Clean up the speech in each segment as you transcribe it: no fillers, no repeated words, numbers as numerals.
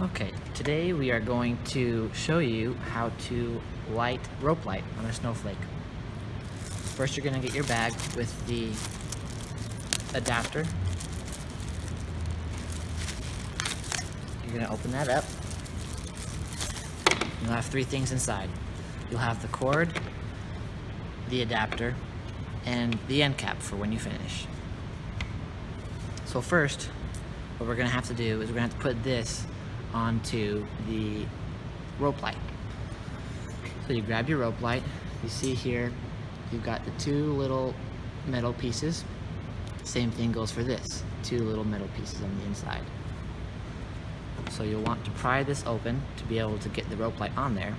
Okay, today we are going to show you how to light rope light on a snowflake. First, you're going to get your bag with the adapter. You're going to open that up. You'll have three things inside. You'll have the cord, the adapter, and the end cap for when you finish. So first, what we're going to have to do is we're going to have to put this onto the rope light. So you grab your rope light. You see here, you've got the two little metal pieces. Same thing goes for this, two little metal pieces on the inside. So you'll want to pry this open to be able to get the rope light on there.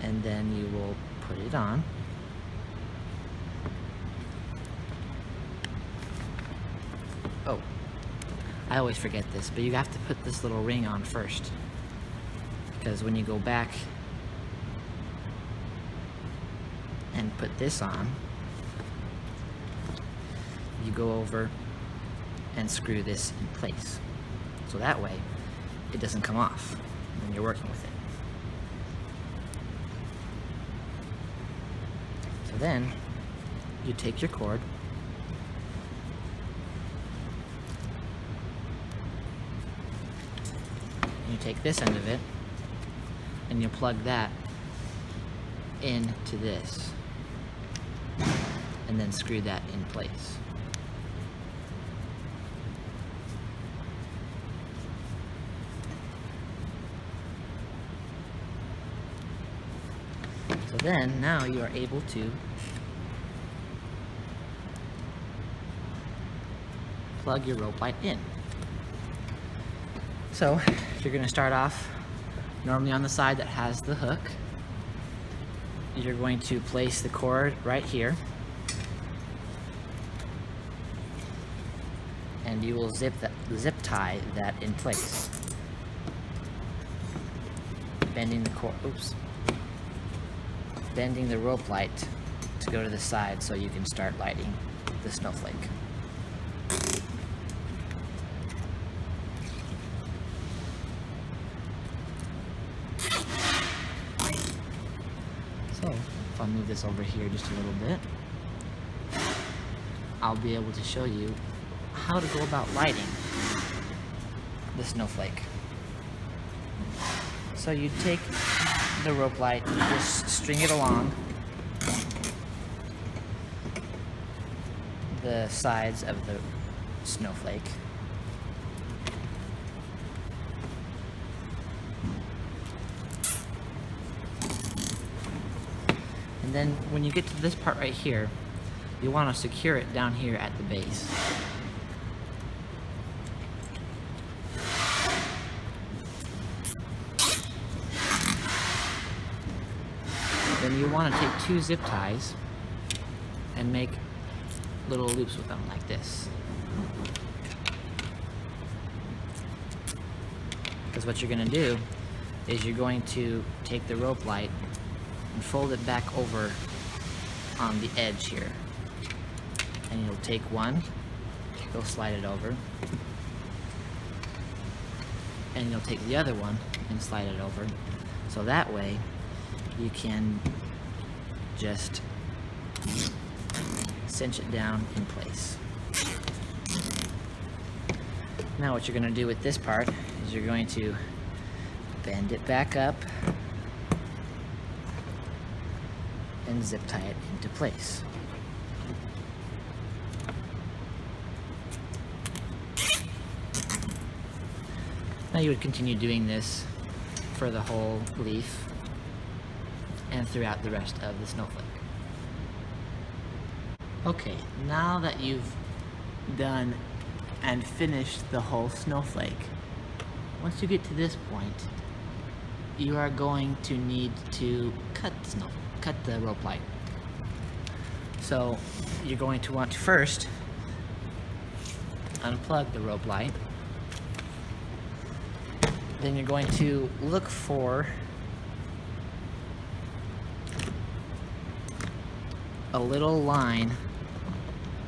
And then you will put it on. Oh, I always forget this, but you have to put this little ring on first, because when you go back and put this on, you go over and screw this in place. So that way, it doesn't come off when you're working with it. So then, you take your cord, you take this end of it, and you plug that into this, and then screw that in place. So then, now you are able to plug your rope light in. So, you're going to start off normally on the side that has the hook. You're going to place the cord right here, and you will zip tie that in place, bending bending the rope light to go to the side so you can start lighting the snowflake. So, if I move this over here just a little bit, I'll be able to show you how to go about lighting the snowflake. So you take the rope light, you just string it along the sides of the snowflake. And then when you get to this part right here, you want to secure it down here at the base. Then you want to take two zip ties and make little loops with them like this. Because what you're going to do is you're going to take the rope light and fold it back over on the edge here. And you'll take one, you'll slide it over, and you'll take the other one and slide it over. So that way, you can just cinch it down in place. Now what you're going to do with this part is you're going to bend it back up and zip tie it into place. Now you would continue doing this for the whole leaf and throughout the rest of the snowflake. Okay, now that you've done and finished the whole snowflake, once you get to this point, you are going to need to cut the rope light. So you're going to want to first unplug the rope light. Then you're going to look for a little line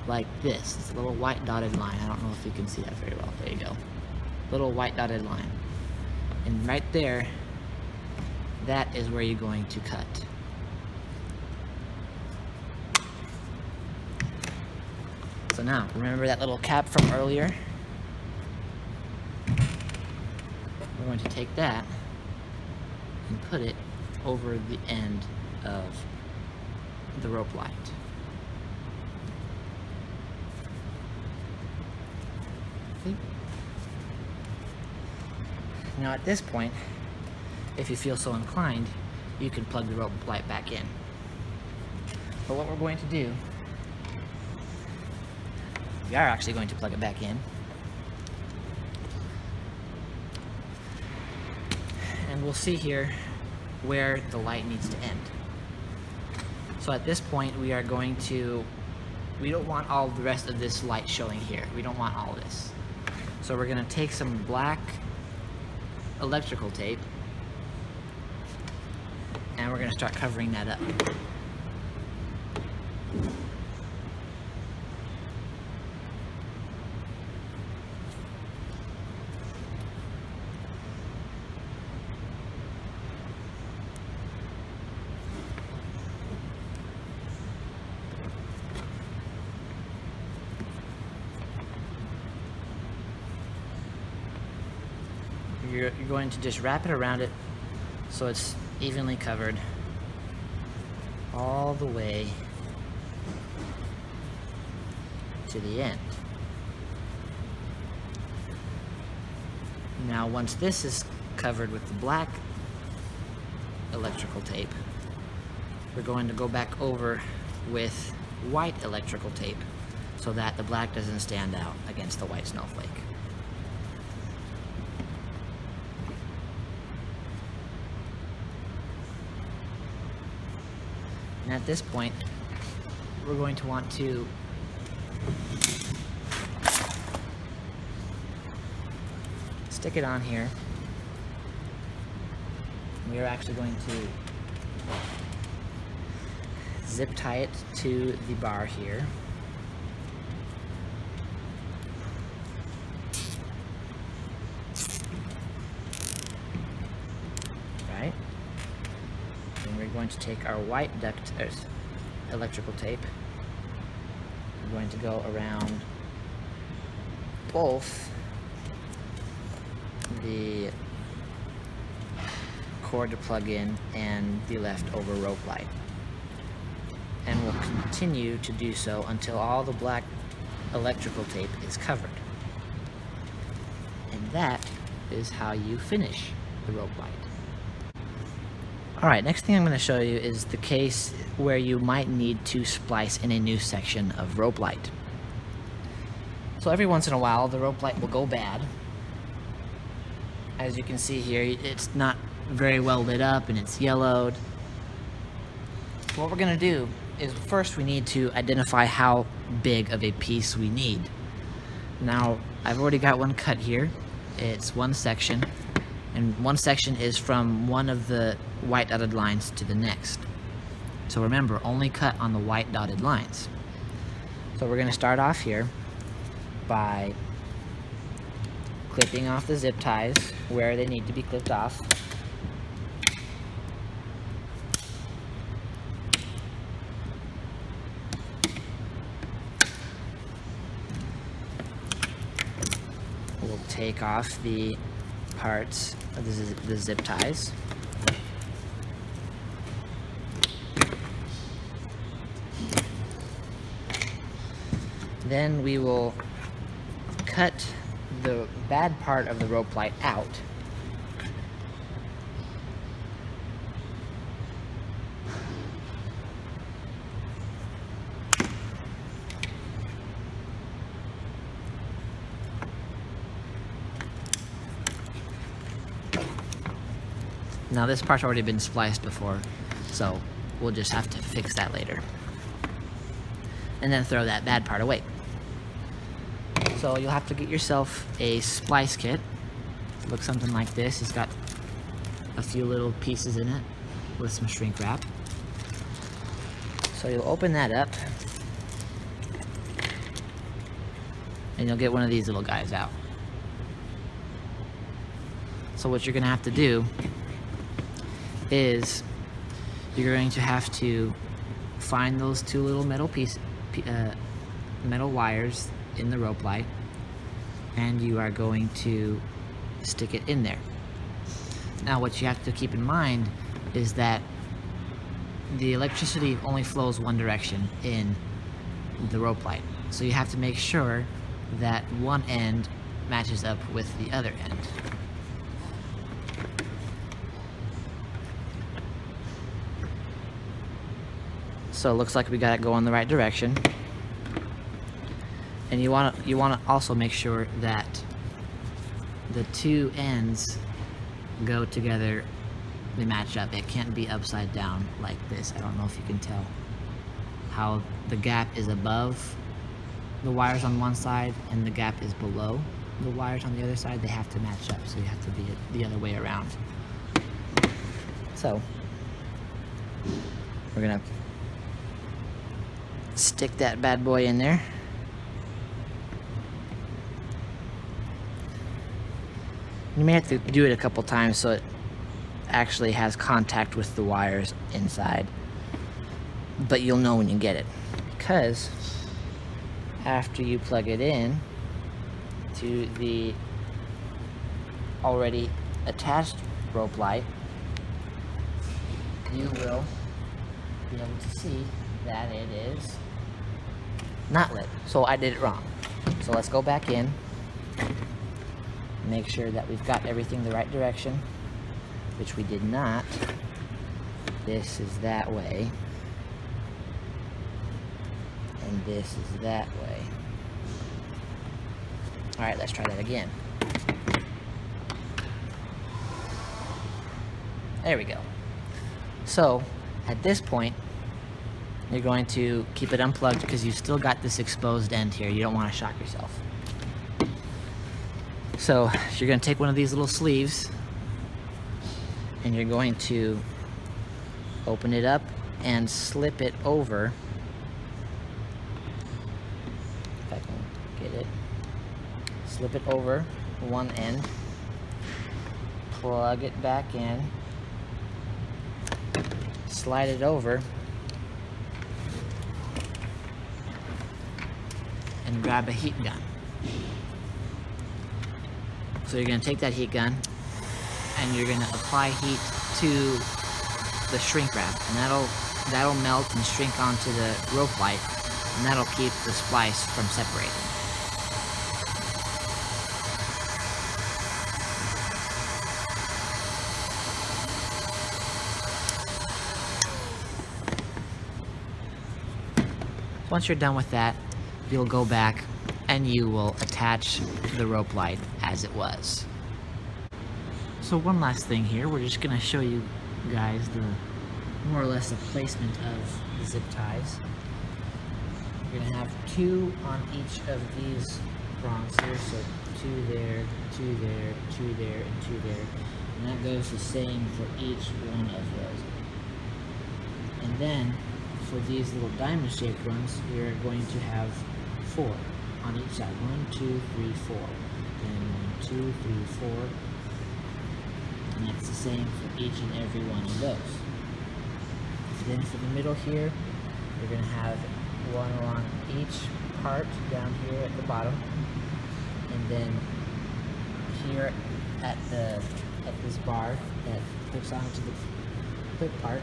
like this. It's a little white dotted line. I don't know if you can see that very well. There you go. Little white dotted line. And right there, that is where you're going to cut. So now, remember that little cap from earlier? We're going to take that and put it over the end of the rope light. See? Now at this point, if you feel so inclined, you can plug the rope light back in. But what we're going to do, we are actually going to plug it back in. And we'll see here where the light needs to end. So at this point, we are going to, we don't want all the rest of this light showing here. We don't want all this. So we're gonna take some black electrical tape and we're gonna start covering that up. You're going to just wrap it around it so it's evenly covered all the way to the end. Now once this is covered with the black electrical tape, we're going to go back over with white electrical tape so that the black doesn't stand out against the white snowflake. And at this point, we're going to want to stick it on here. We are actually going to zip tie it to the bar here. Right? And we're going to take our white electrical tape. We're going to go around both the cord to plug in and the leftover rope light. And we'll continue to do so until all the black electrical tape is covered. And that is how you finish the rope light. Alright, next thing I'm going to show you is the case where you might need to splice in a new section of rope light. So every once in a while the rope light will go bad. As you can see here, it's not very well lit up and it's yellowed. What we're going to do is first we need to identify how big of a piece we need. Now I've already got one cut here. It's one section, and one section is from one of the white dotted lines to the next. So remember, only cut on the white dotted lines. So we're going to start off here by clipping off the zip ties where they need to be clipped off. We'll take off the parts of the zip ties. Then we will cut the bad part of the rope light out. Now this part's already been spliced before, so we'll just have to fix that later. And then throw that bad part away. So you'll have to get yourself a splice kit. It looks something like this. It's got a few little pieces in it with some shrink wrap. So you'll open that up. and you'll get one of these little guys out. So what you're gonna have to do is you're going to have to find those two little metal wires in the rope light, and you are going to stick it in there. Now what you have to keep in mind is that the electricity only flows one direction in the rope light. So you have to make sure that one end matches up with the other end. So it looks like we got it going the right direction. And you want to also make sure that the two ends go together, they match up. It can't be upside down like this. I don't know if you can tell how the gap is above the wires on one side and the gap is below the wires on the other side. They have to match up, so you have to be the other way around. So we're gonna stick that bad boy in there. You may have to do it a couple times so it actually has contact with the wires inside, but you'll know when you get it, because after you plug it in to the already attached rope light, you will be able to see that it is not lit. So I did it wrong. So let's go back in, make sure that we've got everything the right direction, which we did not. This is that way, and this is that way. All right, let's try that again. There we go. So at this point, you're going to keep it unplugged because you've still got this exposed end here. You don't want to shock yourself. So you're going to take one of these little sleeves and you're going to open it up and slip it over. If I can get it. Slip it over one end. Plug it back in. Slide it over. And grab a heat gun. So you're going to take that heat gun and you're going to apply heat to the shrink wrap, and that'll melt and shrink onto the rope light, and that'll keep the splice from separating. Once you're done with that, you'll go back and you will attach the rope light as it was. So one last thing here, we're just going to show you guys the more or less the placement of the zip ties. You're going to have two on each of these prongs here, so two there, two there, two there, and two there. And that goes the same for each one of those. And then for these little diamond shaped ones, you're going to have four on each side. 1, 2, 3, 4. And 1, 2, 3, 4. And that's the same for each and every one of those. Then for the middle here, you're going to have one along each part down here at the bottom. And then here at this bar that hooks onto the hook part,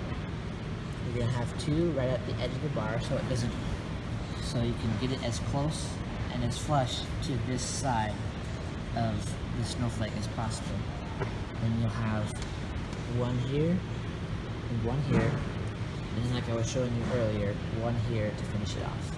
you're going to have two right at the edge of the bar so you can get it as close and as flush to this side of the snowflake as possible. Then you'll have one here and one here, and then like I was showing you earlier, one here to finish it off.